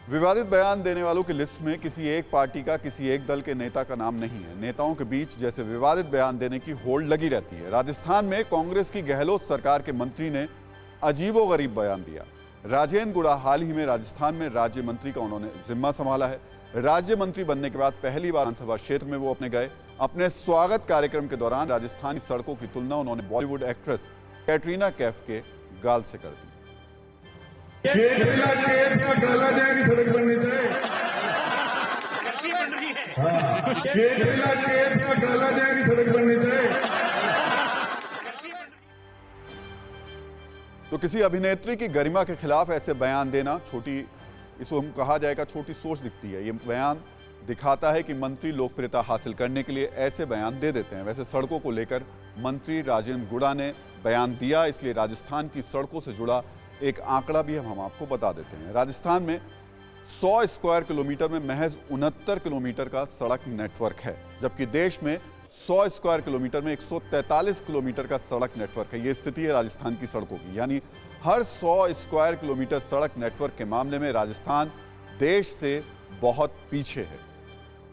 विवादित बयान देने वालों की लिस्ट में किसी एक पार्टी का, किसी एक दल के नेता का नाम नहीं है। नेताओं के बीच जैसे विवादित बयान देने की होड़ लगी रहती है। राजस्थान में कांग्रेस की गहलोत सरकार के मंत्री ने अजीबोगरीब बयान दिया। राजेंद्र गुड़ा हाल ही में राजस्थान में राज्य मंत्री का उन्होंने जिम्मा संभाला है। राज्य मंत्री बनने के बाद पहली बार विधानसभा क्षेत्र में वो गए। अपने स्वागत कार्यक्रम के दौरान राजस्थानी सड़कों की तुलना उन्होंने बॉलीवुड एक्ट्रेस कैटरीना कैफ के गाल से कर दी। गाला जाएगी सड़क बननी चाहिए। गाला जाएगी सड़क बननी चाहिए। तो किसी अभिनेत्री की गरिमा के खिलाफ ऐसे बयान देना इसको हम कहा जाएगा छोटी सोच दिखती है। ये बयान दिखाता है कि मंत्री लोकप्रियता हासिल करने के लिए ऐसे बयान दे देते हैं। वैसे सड़कों को लेकर मंत्री राजेंद्र गुड़ा ने बयान दिया, इसलिए राजस्थान की सड़कों से जुड़ा एक आंकड़ा भी हम आपको बता देते हैं। राजस्थान में 100 स्क्वायर किलोमीटर में महज 69 किलोमीटर का सड़क नेटवर्क है, जबकि देश में 100 स्क्वायर किलोमीटर में 143 किलोमीटर का सड़क नेटवर्क है। ये स्थिति है राजस्थान की सड़कों की, यानी हर 100 स्क्वायर किलोमीटर सड़क नेटवर्क के मामले में राजस्थान देश से बहुत पीछे है।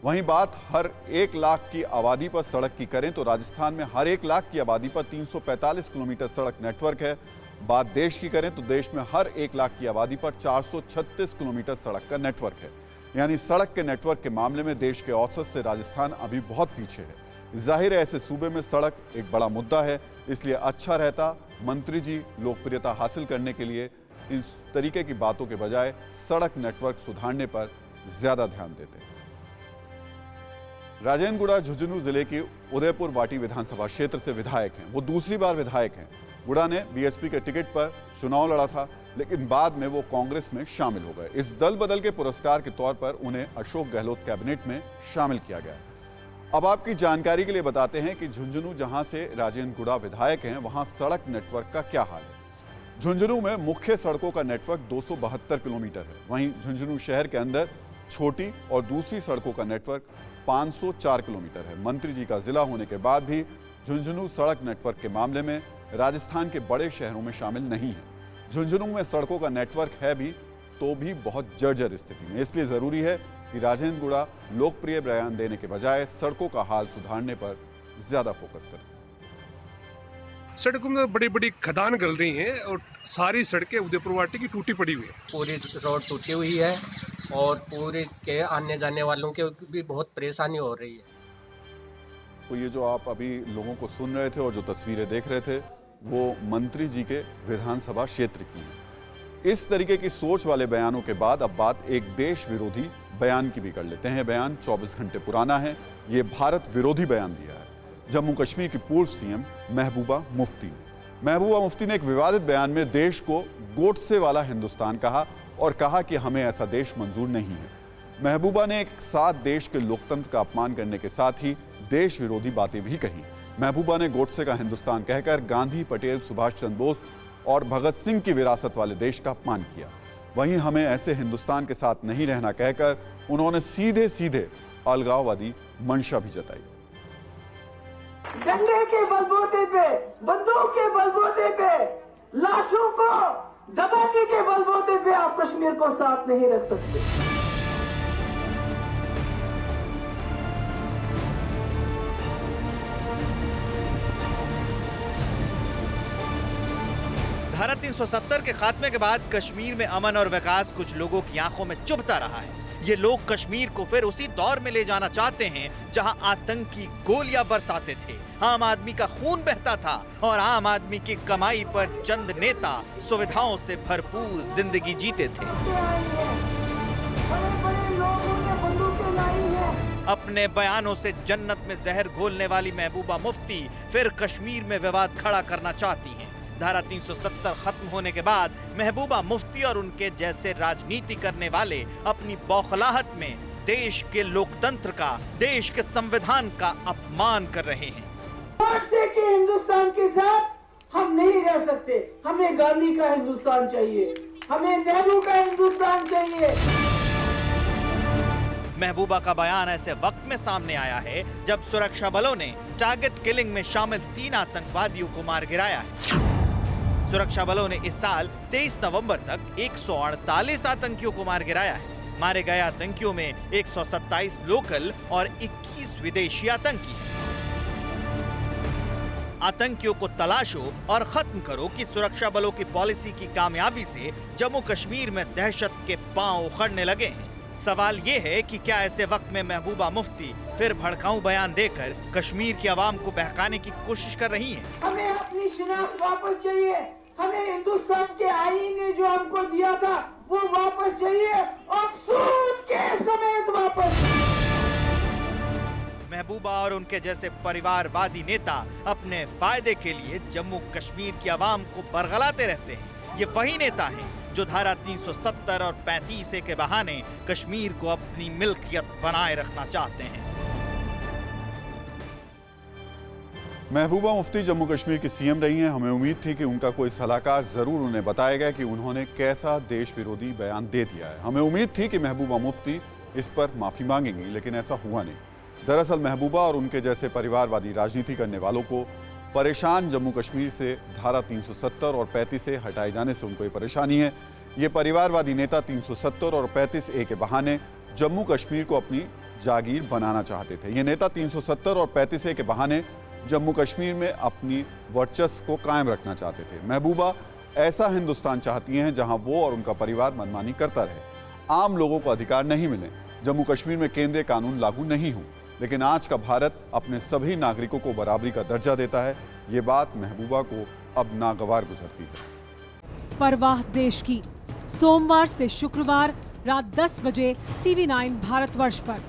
वहीं बात हर 1 लाख की आबादी पर सड़क की करें तो राजस्थान में हर 1 लाख की आबादी पर 345 किलोमीटर सड़क नेटवर्क है। बात देश की करें तो देश में हर 1 लाख की आबादी पर 436 किलोमीटर सड़क का नेटवर्क है। यानी सड़क के नेटवर्क के मामले में देश के औसत से राजस्थान अभी बहुत पीछे है। जाहिर है ऐसे सूबे में सड़क एक बड़ा मुद्दा है, इसलिए अच्छा रहता मंत्री जी लोकप्रियता हासिल करने के लिए इस तरीके की बातों के बजाय सड़क नेटवर्क सुधारने पर ज्यादा ध्यान देते। राजेंद्र गुड़ा झुंझुनू जिले के उदयपुर वाटी विधानसभा क्षेत्र से विधायक हैं। वो दूसरी बार विधायक हैं। गुड़ा ने बीएसपी के टिकट पर चुनाव लड़ा था, लेकिन बाद में वो कांग्रेस में शामिल हो गए। इस दल बदल के पुरस्कार के तौर पर उन्हें अशोक गहलोत कैबिनेट में शामिल किया गया। अब आपकी जानकारी के लिए बताते हैं कि झुंझुनू, जहां से राजेंद्र गुड़ा विधायक हैं, वहां सड़क नेटवर्क का क्या हाल है। झुंझुनू में मुख्य सड़कों का नेटवर्क 272 किलोमीटर है। वहीं झुंझुनू शहर के अंदर छोटी और दूसरी सड़कों का नेटवर्क 504 किलोमीटर है। मंत्री जी का जिला होने के बाद भी झुंझुनू सड़क नेटवर्क के मामले में राजस्थान के बड़े शहरों में शामिल नहीं है। झुंझुनू में सड़कों का नेटवर्क है भी, तो भी बहुत जर्जर स्थिति में। इसलिए जरूरी है कि राजेंद्र गुड़ा लोकप्रिय बयान देने के बजाय सड़कों का हाल सुधारने पर ज्यादा फोकस करें। सड़कों में बड़ी बड़ी खदान गल रही हैं और सारी सड़कें उदयपुर वाटी की टूटी पड़ी हुई है। पूरी रोड टूटी हुई है और पूरे के आने जाने वालों के भी बहुत परेशानी हो रही है। तो ये जो आप अभी लोगों को सुन रहे थे और जो तस्वीरें देख रहे थे, वो मंत्री जी के विधानसभा क्षेत्र की हैं। इस तरीके की सोच वाले बयानों के बाद अब बात एक देश विरोधी बयान की भी कर लेते हैं। बयान 24 घंटे पुराना है। ये भारत विरोधी बयान दिया है जम्मू कश्मीर की पूर्व सीएम महबूबा मुफ्ती ने। महबूबा मुफ्ती ने एक विवादित बयान में देश को गोडसे वाला हिंदुस्तान कहा और कहा कि हमें ऐसा देश मंजूर नहीं है। महबूबा ने एक साथ देश के लोकतंत्र का अपमान करने के साथ ही देश विरोधी बातें भी कही। महबूबा ने गोडसे का हिंदुस्तान कहकर गांधी, पटेल, सुभाष चंद्र बोस और भगत सिंह की विरासत वाले देश का अपमान किया। वहीं हमें ऐसे हिंदुस्तान के साथ नहीं रहना कहकर उन्होंने सीधे सीधे अलगाववादी मंशा भी जताई। डंडे के बलबूते पे, बंदूक के बलबूते पे, लाशों को दबाने के बलबूते पे आप कश्मीर को साथ नहीं रख सकते। धारा 370 के खात्मे के बाद कश्मीर में अमन और विकास कुछ लोगों की आंखों में चुभता रहा है। ये लोग कश्मीर को फिर उसी दौर में ले जाना चाहते हैं जहां आतंकी गोलियां बरसाते थे, आम आदमी का खून बहता था और आम आदमी की कमाई पर चंद नेता सुविधाओं से भरपूर जिंदगी जीते थे। अपने बयानों से जन्नत में जहर घोलने वाली महबूबा मुफ्ती फिर कश्मीर में विवाद खड़ा करना चाहती हैं। धारा 370 खत्म होने के बाद महबूबा मुफ्ती और उनके जैसे राजनीति करने वाले अपनी बौखलाहट में देश के लोकतंत्र का, देश के संविधान का अपमान कर रहे हैं। गोडसे के हिंदुस्तान के साथ हम नहीं रह सकते। हमें गांधी का हिंदुस्तान चाहिए, हमें नेहरू का हिंदुस्तान चाहिए। महबूबा का बयान ऐसे वक्त में सामने आया है जब सुरक्षा बलों ने टारगेट किलिंग में शामिल 3 आतंकवादियों को मार गिराया है। सुरक्षा बलों ने इस साल 23 नवंबर तक 148 आतंकियों को मार गिराया है। मारे गए आतंकियों में 127 लोकल और 21 विदेशी आतंकी हैं। आतंकियों को तलाशो और खत्म करो की सुरक्षा बलों की पॉलिसी की कामयाबी से जम्मू कश्मीर में दहशत के पांव उखड़ने लगे हैं। सवाल ये है कि क्या ऐसे वक्त में महबूबा मुफ्ती फिर भड़काऊ बयान देकर कश्मीर की आवाम को बहकाने की कोशिश कर रही हैं? हमें अपनी शिनाख्त वापस चाहिए, हमें हिंदुस्तान के आईन ने जो हमको दिया था वो वापस चाहिए और सूद के समेत वापस। महबूबा और उनके जैसे परिवारवादी नेता अपने फायदे के लिए जम्मू कश्मीर की आवाम को बरगलाते रहते हैं। ये वही नेता हैं जो धारा 370 और 35A के बहाने कश्मीर को अपनी मिल्कियत बनाए रखना चाहते हैं। महबूबा मुफ्ती जम्मू कश्मीर की सीएम रही हैं। हमें उम्मीद थी कि उनका कोई सलाहकार जरूर उन्हें बताएगा कि उन्होंने कैसा देश विरोधी बयान दे दिया है। हमें उम्मीद थी कि महबूबा मुफ्ती इस पर माफी मांगेंगी, लेकिन ऐसा हुआ नहीं। दरअसल महबूबा और उनके जैसे परिवारवादी राजनीति करने वालों को परेशान जम्मू कश्मीर से धारा 370 और 35A हटाए जाने से उनको ये परेशानी है। ये परिवारवादी नेता 370 और 35A के बहाने जम्मू कश्मीर को अपनी जागीर बनाना चाहते थे। ये नेता 370 और 35A के बहाने जम्मू कश्मीर में अपनी वर्चस्व को कायम रखना चाहते थे। महबूबा ऐसा हिंदुस्तान चाहती हैं जहां वो और उनका परिवार मनमानी करता रहे, आम लोगों को अधिकार नहीं मिले, जम्मू कश्मीर में केंद्रीय कानून लागू नहीं हो। लेकिन आज का भारत अपने सभी नागरिकों को बराबरी का दर्जा देता है। ये बात महबूबा को अब नागवार गुजरती है। परवाह देश की, सोमवार से शुक्रवार रात 10 बजे TV9 भारतवर्ष पर।